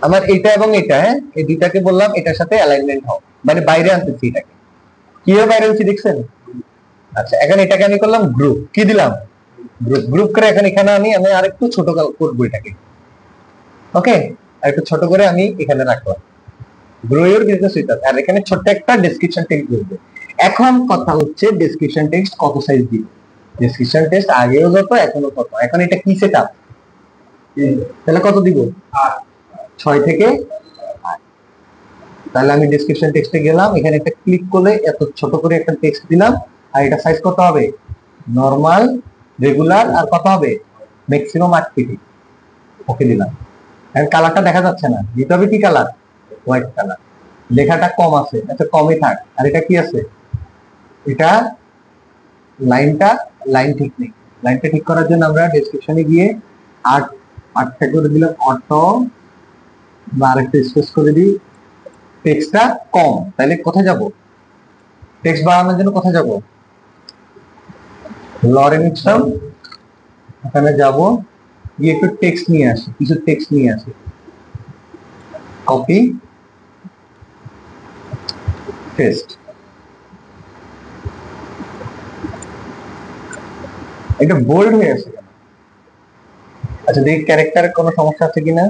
আমার এটা এবং এটা, হ্যাঁ, এই দুইটাকে বললাম এটার সাথে অ্যালাইনমেন্ট হোক, মানে বাইরে আনতেছি এটাকে। কিভাবে বাইরে আনছি দেখছেন? আচ্ছা, এখন এটাকে আমি করলাম গ্রুপ, কি দিলাম গ্রুপ। গ্রুপ করে এখন এখানে আমি আরেকটু ছোট করবো এটাকে, ওকে, আরেকটু ছোট করে আমি এখানে রাখলাম grow your business with us, আর এখানে ছোট্ট একটা ডেসক্রিপশন টেক্সট দিবে। এখন কথা হচ্ছে ডেসক্রিপশন টেক্সট কত সাইজ দিব। ডেসক্রিপশন টেক্সট আগেও যত এখনো তত। এখন এটা কি সেটআপ, তাহলে কত দিব 6 থেকে 8। তাহলে আমি ডেসক্রিপশন টেক্সটে গেলাম, এখানে একটা ক্লিক করলে এত ছোট করে একটা টেক্সট দিলাম, আর এটা সাইজ কত হবে নরমাল, রেগুলার, আর কত হবে ম্যাক্সিমাম 8 পিটি, ওকে দিলাম। এখন কালারটা দেখা যাচ্ছে না, দিতে হবে কি কালার, হোয়াইট কালার। লেখাটা কম আছে, আচ্ছা কমই থাক। আর এটা কি আছে, এটা লাইন ঠিক নেই। লাইনটা ঠিক করার জন্য আমরা ডেসক্রিপশনে গিয়ে 8টা করে দিলাম অটো, বা আরেকটা স্পেস করে দিই, টেক্সটটা কম। তাহলে কোথায় যাব, টেক্সট বাড়ানোর জন্য কোথায় যাব, লরেন্সম, এখানে যাব, গিয়ে একটু টেক্সট নিয়ে আসি, কিছু টেক্সট নিয়ে আসি, কপি পেস্ট। এটা বোল্ড হয়ে আছে কেন, আচ্ছা দেখি ক্যারেক্টারের কোনো সমস্যা আছে কিনা।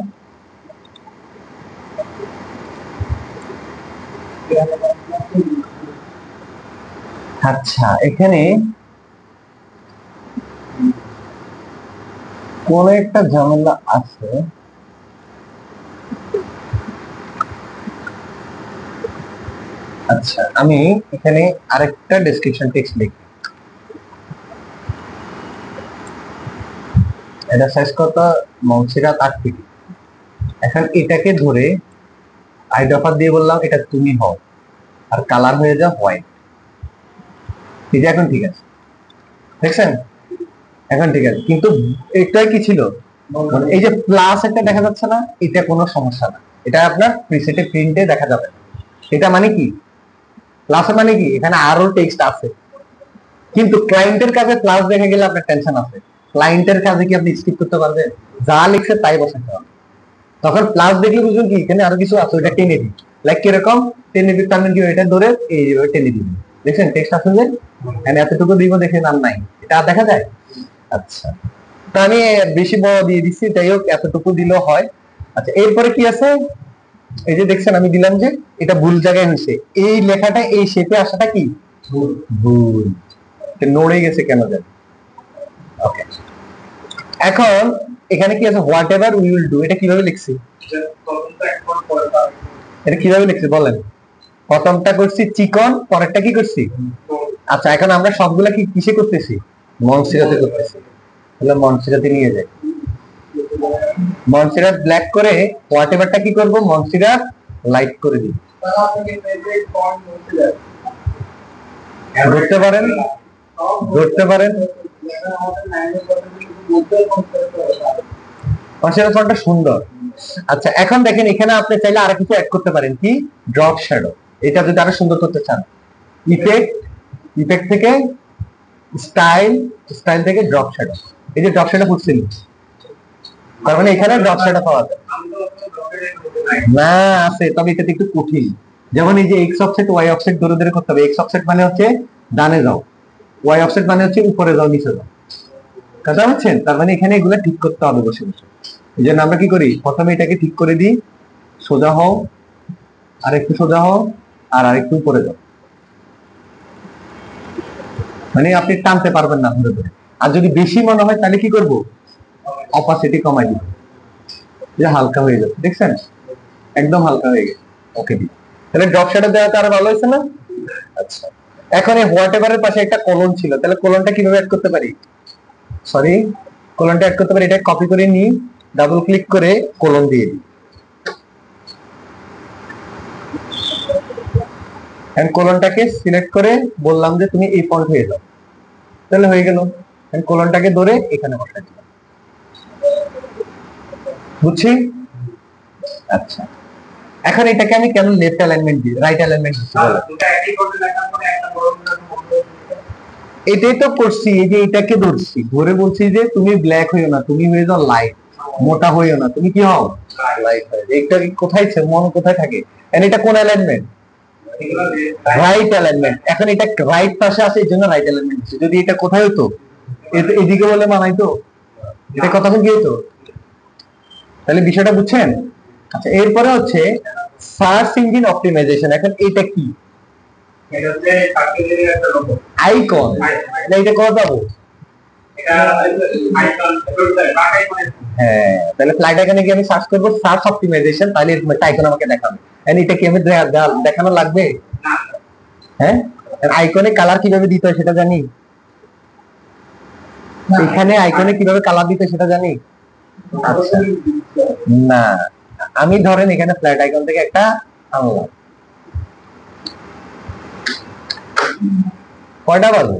আচ্ছা, এখানে কোন একটা ঝামেলা আছে। আচ্ছা, আমি এখানে আরেকটা ডেসক্রিপশন টেক্সট লিখি, এটা সাইজ কত মৌসিরাত 8 পিটি। এখন এটাকে ধরে আইড অফার দিয়ে বললাম এটা তুমি হও, আর কালার হয়ে যাও হোয়াইট। ঠিক আছে, এখন ঠিক আছে, দেখছেন এখন ঠিক আছে। কিন্তু এটাই কি ছিল, মানে এই যে প্লাস একটা দেখা যাচ্ছে না, এটা কোনো সমস্যা না, এটা আপনার প্রিসেটে প্রিন্টে দেখা যাবে। এটা মানে কি, প্লাস মানে কি, এখানে আরো টেক্সট আছে, কিন্তু ক্লায়েন্টের কাছে প্লাস দেখে গেলে আপনার টেনশন আছে। ক্লায়েন্টের কাছে কি আপনি স্কিপ করতে পারবেন, যা লিখছে তাই বসাতে হবে। তখন প্লাস দেখলে বুঝুন কি এখানে আরো কিছু আছে, ওটা টেনে দিই। লাইক কিরকম টেনে দিই, তার মানে কি এটা ধরে এইভাবে টেনে দিবেন। দেখছেন টেক্সট আছে যে এতটুকু দিব, দেখে নাম নাই, এটা আর দেখা যায়। আচ্ছা, তো আমি বেশি বড় দিয়ে দিচ্ছি, যাই হোক এতটুকু দিলেও হয়। আচ্ছা, এরপরে কি আছে, এই যে দেখছেন আমি দিলাম যে এটা ভুল জায়গায় হয়েছে, এই লেখাটা এই শেপে আসাটা কি ভুল, নড়ে গেছে কেন জানি। ওকে, এখন এখানে কি আছে, what ever we will do, এটা কিভাবে লিখছি, এটা কিভাবে লিখছি বলেন। প্রথমটা করছি চিকন, পরেরটা কি করছি। আচ্ছা, এখন আমরা সবগুলা কি কিসে করতেছি, মনসিরাতে করতেছি। তাহলে মনসিরাতে নিয়ে যাই, মনসিরাত ব্ল্যাক করে, হোয়াট এভারটা কি করব, মনসিরাত লাইট করে দিই। ধরতে পারেন, ধরতে পারেন, ফন্টটা সুন্দর। আচ্ছা, এখন দেখেন এখানে আপনি চাইলে আরো কিছু অ্যাড করতে পারেন, কি ড্রপ শ্যাডো। এটা যদি আরো সুন্দর করতে চান, ইফেক্ট থেকে স্টাইল থেকে ড্রপ শ্যাডো। এই যে ড্রপ শ্যাডো করছেন, তার মানে এখানে ড্রপ শ্যাডো পাওয়া যায় না, আছে, তবে এটা একটু কঠিন। যেমন এই যে এক্স অফসেট ওয়াই অফসেট ধরে ধরে করতে হবে। এক্স অফসেট মানে হচ্ছে ডানে যাও, ওয়াই অফসেট মানে হচ্ছে উপরে যাও নিচে যাও, কথা বুঝছেন। তার মানে এখানে এগুলো ঠিক করতে হবে বসে বসে। এই জন্য আমরা কি করি, প্রথমে এটাকে ঠিক করে দিই, সোজা হও, আর একটু সোজা হও, আর আরেকটু উপরে যাও, মানে আপনি টানতে পারবেন না ধরে ধরে। আর যদি বেশি মনে হয় তাহলে কি করব, অপাসিটি কমাই দিব, যে হালকা হয়ে যাবে, দেখছেন একদম হালকা হয়ে গেছে। ওকে দিই, তাহলে ড্রপ শ্যাডো দেওয়াটা আরো ভালো হয়েছে না। আচ্ছা, এখন এই হোয়াট এভারের পাশে একটা কোলন ছিল, তাহলে কোলনটা কিভাবে অ্যাড করতে পারি, সরি কোলনটা অ্যাড করতে পারি, এটা কপি করে নিই, ডাবল ক্লিক করে কোলন দিয়ে দিই, এন্ড কোলনটাকে সিলেক্ট করে বললাম যে তুমি এই ফন্ট হয়ে যাও, তাহলে হয়ে গেল। এন্ড কোলনটাকে ধরে এখানে বসাই দিলাম, বুঝছি। আচ্ছা, এখন এটাকে আমি কেন লেফট অ্যালাইনমেন্ট দিই, রাইট অ্যালাইনমেন্ট দিচ্ছি বলো। এটাই তো করছি, এই যে এটাকে ধরছি, ধরে বলছি যে তুমি ব্ল্যাক হইও না, তুমি হয়ে যাও লাইট, মোটা হইও না, তুমি কি হও লাইট হয়ে। এটা কোথায় মন কোথায় থাকে, এন্ড এটা কোন অ্যালাইনমেন্ট, রাইট অ্যালাইনমেন্ট। এখন এটা রাইট পাশে আছে এই জন্য রাইট অ্যালাইনমেন্ট দিচ্ছে। যদি এটা কোথায় হতো, এদিকে বলে মানাইতো, এটা কতক্ষণ কি হতো? তাহলে বিষয়টা বুঝছেন? আচ্ছা, এরপরে হচ্ছে সার্চ ইঞ্জিন অপটিমাইজেশন। এখন এটা কি? এটা হচ্ছে আইকন। এটা কোথায় পাবো? হ্যাঁ, তাহলে ফ্লাইট আইকনে গিয়ে আমি সার্চ করবো সার্চ অপটিমাইজেশন, তাহলে এরকম একটা আইকন আমাকে দেখাবে। এটা কি আমি দেখানো লাগবে? হ্যাঁ, আইকনে কালার কিভাবে দিতে হয় সেটা জানি। এখানে আইকনে কিভাবে কালার দিতে সেটা জানি। আচ্ছা, না, আমি ধরেন এখানে ফ্ল্যাট আইকন থেকে একটা আনলাম। কয়টা বাজে?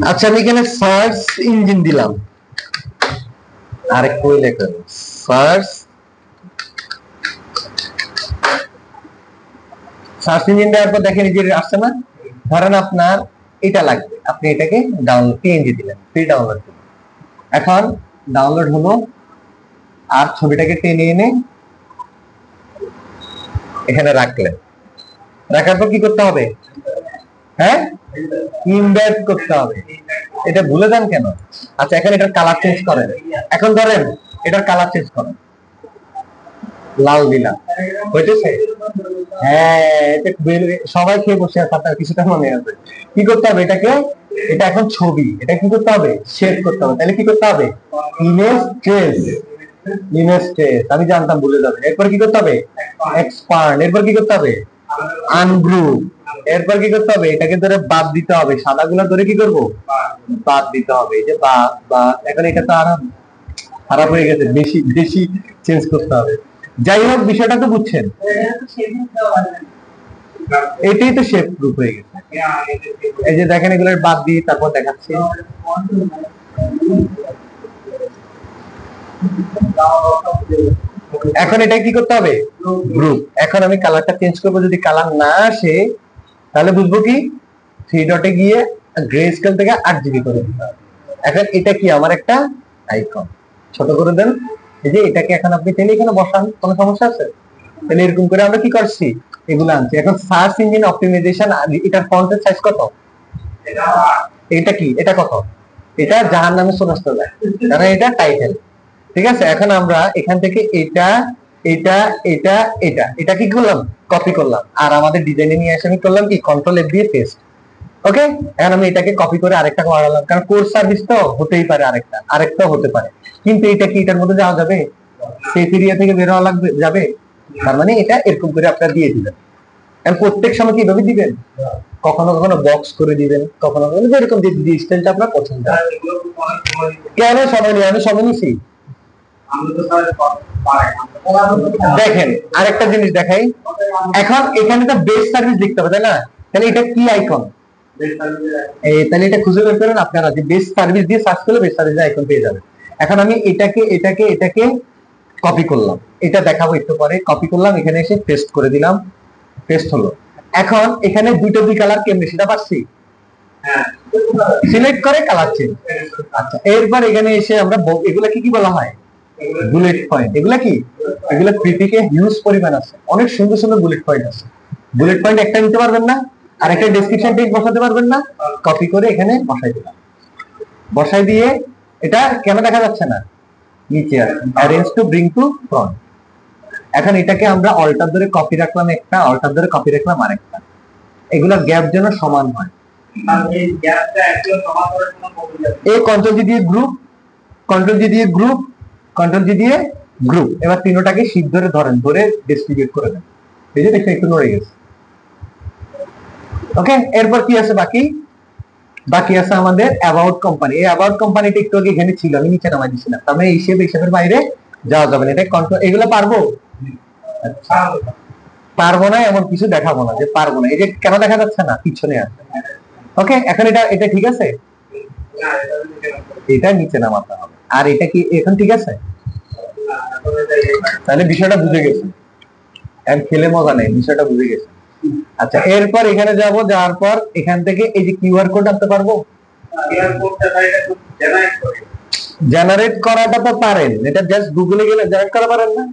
আচ্ছা, আমি এখানে সার্চ ইঞ্জিন দিলাম, আরেকটু লেখা সার্চ ইঞ্জিন দেওয়ার পর দেখেন এই যে আসছে না। ধরেন আপনার এটা লাগবে, আপনি এটাকে ডাউনলোড পিএনজি দিলেন, ফ্রি ডাউনলোড দিলেন। এখন ডাউনলোড হলো, আর ছবিটাকে টেনে এনে এখানে রাখলেন। রাখার পর কি করতে হবে? হ্যাঁ, ইমবেড করতে হবে। এটা ভুলে যান কেন? আচ্ছা, এখন এটার কালার চেঞ্জ করেন। এখন ধরেন এটার কালার চেঞ্জ করেন, লাল দিলাম, হইতেছে? হ্যাঁ, এটা সবাই খেয়ে বসে আছে, আপনার কিছুটা মনে আছে। কি করতে হবে এটাকে? এটা এখন ছবি, এটা কি করতে হবে? শেড করতে হবে। তাহলে কি করতে হবে? Image trace. ইমেজ ট্রেস আমি জানতাম ভুলে যাবে। এরপর কি করতে হবে? এক্সপান্ড। এরপর কি করতে হবে? আনগ্রুপ। এরপর কি করতে হবে? এটাকে ধরে বাদ দিতে হবে, সাদাগুলো ধরে কি করব? বাদ দিতে হবে। এই যে বাদ। এখন এটা তো আর খারাপ হয়ে গেছে, বেশি বেশি চেঞ্জ করতে হবে। যাই হোক, বিষয়টা তো বুঝছেন। এটাই তো শেপ প্রুফ হয়ে গেছে। এই যে দেখেন, এগুলোর বাদ দিয়ে তারপর দেখাচ্ছি। এখন এটা কি করতে হবে? গ্রুপ। এখন আমি কালারটা চেঞ্জ করবো, যদি কালার না আসে তাহলে বুঝবো কি? 3 ডটে গিয়ে গ্রে স্কেল থেকে 8 GB করে দিতে হবে। এখন এটা কি? আমার একটা আইকন। ছোট করে দেন। এই যে এটাকে এখন আপনি টেনে এখানে বসান, কোনো সমস্যা আছে? তাহলে এরকম করে আমরা কি করছি? এগুলো আনছি। এখন সার্চ ইঞ্জিন অপটিমাইজেশন, এটার ফন্টের সাইজ কত? এটা কি? এটা কত? এটা জাহান্নামে চলে আসতে যায়, কারণ এটা টাইটেল। ঠিক আছে, এখন আমরা এখান থেকে এটা এটা এটা এটা এটা কি করলাম? কপি করলাম, আর আমাদের ডিজাইনে নিয়ে এসে আমি করলাম কি? কন্ট্রোল এফ দিয়ে পেস্ট। ওকে, এখন আমি এটাকে কপি করে আরেকটা করালাম, কারণ কোর্স সার্ভিস তো হতেই পারে, আরেকটাও হতে পারে। কিন্তু এটা কি এটার মধ্যে যাওয়া যাবে? সেই এরিয়া থেকে বের হওয়া লাগবে, যাবে? তার মানে এটা এরকম করে আপনারা দিয়ে দিবেন। এখন প্রত্যেক সময় কিভাবে দিবেন? কখনো কখনো বক্স করে দিবেন, কখনো কখনো যেরকম দিয়ে স্টাইলটা আপনার পছন্দ। কেন সময় নিয়ে? আমি সময় নিছি। দেখেন, আরেকটা জিনিস দেখাই। এখন এখানে তো বেস্ট সার্ভিস লিখতে হবে, তাই না? তাহলে এটা কি আইকন? তাহলে এটা খুঁজে বের করেন আপনারা, যে বেস্ট সার্ভিস দিয়ে সার্চ করলে বেস্ট সার্ভিস আইকন পেয়ে যাবেন। এখন আমি এটাকে কপি করলাম, এটা দেখাবো একটু পরে। কপি করলাম, এখানে এসে পেস্ট করে দিলাম, পেস্ট হলো। এখন এখানে দুই কালার কেমনে সেটা পাচ্ছি? সিলেক্ট করে কালার চেঞ্জ। আচ্ছা, এরপর এখানে এসে আমরা এগুলা কি বলা হয়? Bullet point. এগুলা কি? এগুলা প্রিপিকে হিউজ পরিমাণ আছে, অনেক সুন্দর সুন্দর বুলেট পয়েন্ট আছে। বুলেট পয়েন্ট একটা নিতে পারবেন না, আর একটা ডেসক্রিপশন টেক্সট বসাতে পারবেন না। কপি করে এখানে বসাই দিলাম। বসাই দিয়ে এটা কেন দেখা যাচ্ছে না? নিচে আছে arrange to bring to front. এখন এটাকে আমরা অল্টার ধরে কপি রাখলাম একটা, অল্টার ধরে কপি রাখলাম আরেকটা। এগুলা গ্যাপ যেন সমান হয়। এই কন্ট্রোল জি দিয়ে গ্রুপ, কন্ট্রোল জি দিয়ে গ্রুপ, কন্ট্রোল জি দিয়ে গ্রুপ। এবার তিনটাকে শিফট ধরে ধরেন, ধরে ডিস্ট্রিবিউট করে দেন। এই যে দেখতে একটু নড়ে গেছে। ওকে, এরপর কি আছে বাকি? বাকি আছে আমাদের অ্যাবাউট কোম্পানি। এই অ্যাবাউট কোম্পানিটা একটু আগে এখানে ছিল, আমি নিচে নামাই দিছিলাম। তার মানে হিসাবের বাইরে যাওয়া যাবে না। এটা কন্ট্রোল, এগুলো পারবো? পারবো না এমন কিছু দেখাবো না যে পারবো না। এই যে কেন দেখা যাচ্ছে না? পিছনে আছে। ওকে, এখন এটা ঠিক আছে? এটা নিচে নামাতে হবে। আর এটা কি এখন ঠিক আছে? তাহলে বিষয়টা বুঝে গেছে, এখন খেলে মজা নেই, বিষয়টা বুঝে গেছে। আচ্ছা, এরপর এখানে যাব, যাওয়ার পর এখান থেকে এই যে কিউআর কোড আনতে পারবো? জেনারেট করাটা তো পারেন, এটা জাস্ট গুগলে গেলে জেনারেট করা পারেন না?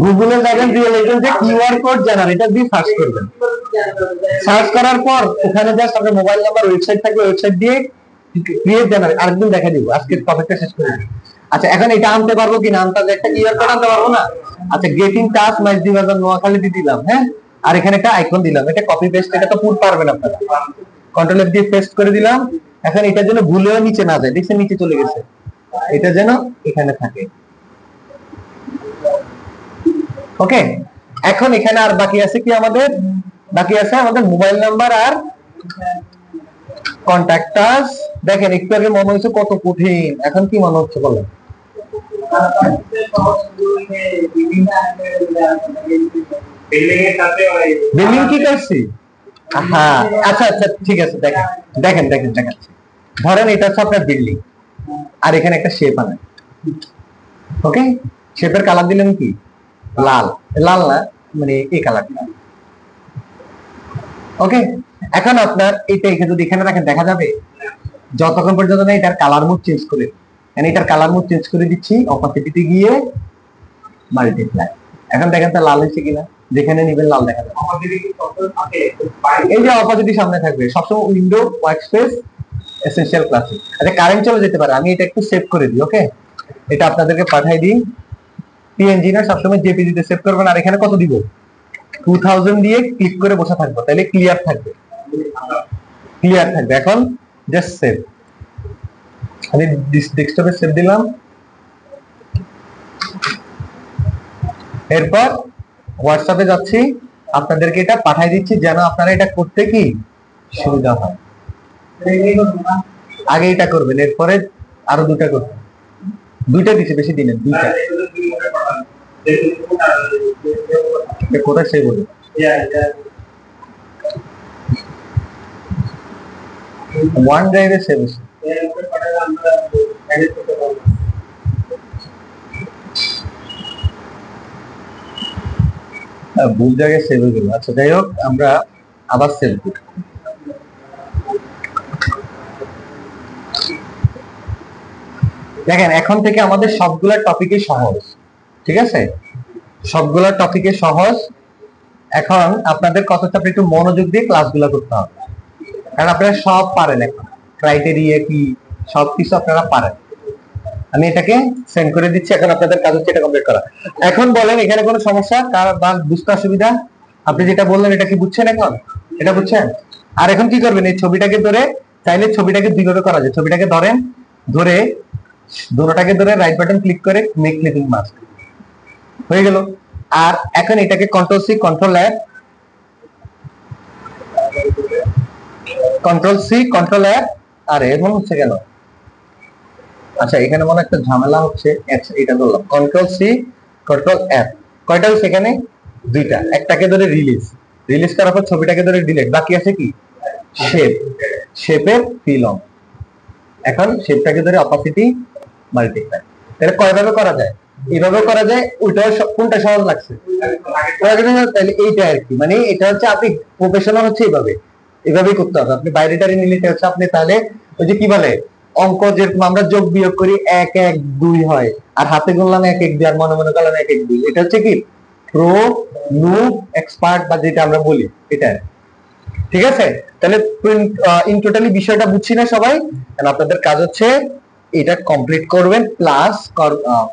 গুগলে যাবেন, দিয়ে লিখবেন যে কিউআর কোড জেনারেটর দিয়ে সার্চ করবেন। সার্চ করার পর ওখানে জাস্ট আপনার মোবাইল নাম্বার, ওয়েবসাইট থাকবে, ওয়েবসাইট দিয়ে ক্রিয়েট জেনারেট, আরেকদিন দেখা দিব, আজকে টপিকটা শেষ করে দিই। আচ্ছা, এখন এটা আনতে পারবো কিনা? আনতে একটা কিউআর কোড আনতে পারবো না? আচ্ছা, গেট ইন টাচ মাইজদি বাজার নোয়াখালী দিয়ে দিলাম, হ্যাঁ, আর এখানে একটা আইকন দিলাম, এটা কপি পেস্ট, এটা তো পুরো পারবেন আপনারা, কন্ট্রোল এফ দিয়ে পেস্ট করে দিলাম। এখন এটার জন্য ভুলেও নিচে না যায়, দেখছেন নিচে চলে গেছে, এটা যেন এখানে থাকে। ওকে, এখন এখানে আর বাকি আছে কি? আমাদের বাকি আছে আমাদের মোবাইল নাম্বার আর কন্টাক্টাস। দেখেন একটু আগে মনে হচ্ছে কত কঠিন, এখন কি মনে হচ্ছে বলেন? বিল্ডিং কি করছি? হ্যাঁ, আচ্ছা আচ্ছা, ঠিক আছে, দেখেন দেখেন দেখেন দেখাচ্ছি। ধরেন এটা হচ্ছে আপনার বিল্ডিং, আর এখানে একটা শেপ আনেন। ওকে, শেপের কালার দিলেন কি? লাল। লাল না, মানে এই কালারটা। ওকে, এখন আপনার এইটা যদি এখানে রাখেন দেখা যাবে? যতক্ষণ পর্যন্ত না এটার কালার মুড চেঞ্জ করে, মানে এটার কালার মুড চেঞ্জ করে দিচ্ছি, অপাসিটিতে গিয়ে মাল্টিপ্লাই। এখন দেখেন তো লাল হয়েছে কিনা, যেখানে নিবেন লাল দেখা যাবে। এই যে অপাসিটি সামনে থাকবে সবসময়, উইন্ডো, ওয়ার্কস্পেস, এসেনশিয়াল ক্লাসিক। আচ্ছা, কারেন্ট চলে যেতে পারে, আমি এটা একটু সেভ করে দিই। ওকে, এটা আপনাদেরকে পাঠাই দিই, পিএনজি না, সবসময় জেপিজি তে সেভ করবেন। আর এখানে কত দিব? 2000 দিয়ে ক্লিক করে বসে থাকবো, তাহলে ক্লিয়ার থাকবে, ক্লিয়ার থাকবে। এখন জাস্ট সেভ, আমি ডেস্কটপে সেভ দিলাম। এরপর হোয়াটসঅ্যাপে যাচ্ছি, আপনাদেরকে এটা পাঠিয়ে দিচ্ছি, যেন আপনারা এটা করতে কি সুবিধা হয়। আগে এটা করবেন, এরপরে আরো দুটা করবেন। দুইটা দিচ্ছে, বেশি দিনের দুইটা। কোথায় সেভ হলো? ওয়ান ড্রাইভে সেভ হচ্ছে। ভুল জায়গায় সেভ হয়ে গেল। আচ্ছা, যাই হোক, আমরা আবার সেভ করি। দেখেন, এখন থেকে আমাদের সবগুলা টপিকে সহজ, ঠিক আছে? সবগুলা টপিকে সহজ। এখন আপনাদের কত চাপে একটু মনোযোগ দিয়ে ক্লাসগুলো করতে হবে, কারণ আপনারা সব পারেন, এখন ক্রাইটেরিয়া কি সবকিছু আপনারা পারেন। আমি এটাকে সেন্ড করে দিচ্ছি, এখন আপনাদের কাজ হচ্ছে এটা কমপ্লিট করা। এখন বলেন, এখানে কোনো সমস্যা কার বা বুঝতে অসুবিধা? আপনি যেটা বললেন এটা কি বুঝছেন? এখন এটা বুঝছেন? আর এখন কি করবেন? এই ছবিটাকে ধরে, চাইলে ছবিটাকে দুইভাবে করা যায়। ছবিটাকে ধরেন, ধরে দুটোটাকে ধরে রাইট বাটন ক্লিক করে মেক ক্লিপিং মাস্ক হয়ে গেল। আর এখন এটাকে control C control F, control C control F. আরে এমন হচ্ছে কেন? আচ্ছা, এখানে মনে একটা ঝামেলা হচ্ছে। এটা ধরলাম কন্ট্রোল সি কন্ট্রোল এফ, কয়টা হচ্ছে এখানে? দুইটা। একটাকে ধরে রিলিজ, রিলিজ করার পর ছবিটাকে ধরে ডিলিট, বাকি আছে কি? শেপ, শেপের ফিল অন। এখন শেপটাকে ধরে অপাসিটি মাল্টিপ্লাই। তাহলে কয়ভাবে করা যায়? এইভাবে করা যায়। ওইটাও কোনটা সহজ লাগছে? তাহলে এইটা আর কি, মানে এটা হচ্ছে আপনি প্রফেশনাল হচ্ছে এইভাবে, এভাবেই করতে হবে। আপনি বাইরেটারি নিলে হচ্ছে আপনি তাহলে ওই যে কি বলে অঙ্ক, যেরকম আমরা যোগ বিয়োগ করি 1 1 2 হয়, আর হাতে গুনলাম 1 1 2, আর মনে মনে করলাম 1 1 2। এটা হচ্ছে কি প্রো, নুব, এক্সপার্ট বা যেটা আমরা বলি এটা, ঠিক আছে? তাহলে ইন টোটালি বিষয়টা বুঝছি না সবাই? কারণ আপনাদের কাজ হচ্ছে এটা কমপ্লিট করবেন, প্লাস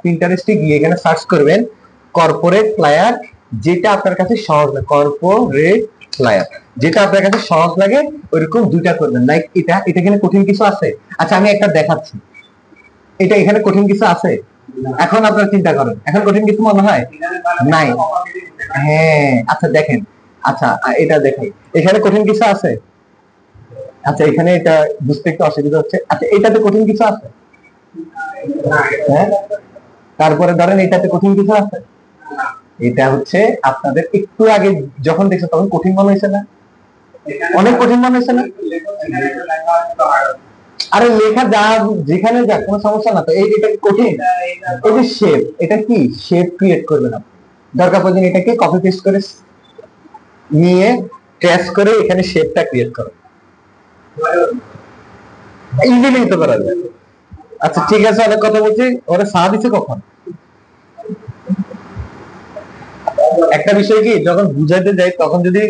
পিন্টারেস্টে গিয়ে এখানে সার্চ করবেন কর্পোরেট ফ্লায়ার, যেটা আপনার কাছে সহজ লাগে, কর্পোরেট ফ্লায়ার যেটা আপনার কাছে সহজ লাগে ওইরকম দুইটা করবেন। লাইক এটা, এটা এখানে কঠিন কিছু আছে? আচ্ছা, আমি একটা দেখাচ্ছি, এটা এখানে কঠিন কিছু আছে? এখন আপনারা চিন্তা করেন, এখন কঠিন কিছু মনে হয় নাই? হ্যাঁ, আচ্ছা দেখেন, আচ্ছা এটা দেখাই, এখানে কঠিন কিছু আছে? আচ্ছা, এখানে এটা বুঝতে একটু অসুবিধা হচ্ছে। আচ্ছা, এটাতে কঠিন কিছু আছে? হ্যাঁ, তারপরে ধরেন এটাতে কঠিন কিছু আছে? এটা হচ্ছে আপনাদের একটু আগে যখন দেখছো তখন কঠিন মনে হয়েছে না? অনেক কঠিন মনে হয়েছে না? আরে লেখা যা যেখানে যা, কোনো সমস্যা না তো। এটা কঠিন? এই যে শেপ, এটা কি শেপ ক্রিয়েট করবেন আপনি, দরকার পড়লে এটাকে কপি পেস্ট করে নিয়ে ট্রেস করে এখানে শেপটা ক্রিয়েট করো, ইজিলি তো করা যায়। আচ্ছা, ঠিক আছে, অনেক কথা বলছি। ওরা চা দিছে কখন? একটা বিষয় কি, যখন বুঝাইতে যাই তখন যদি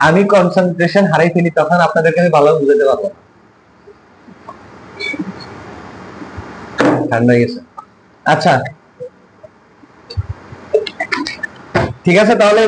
আমি কনসেন্ট্রেশন হারাই ফেলি তখন আপনাদেরকে আমি ভালো বুঝাতে পারবো না। ঠান্ডা হয়ে গেছে। আচ্ছা ঠিক আছে, তাহলে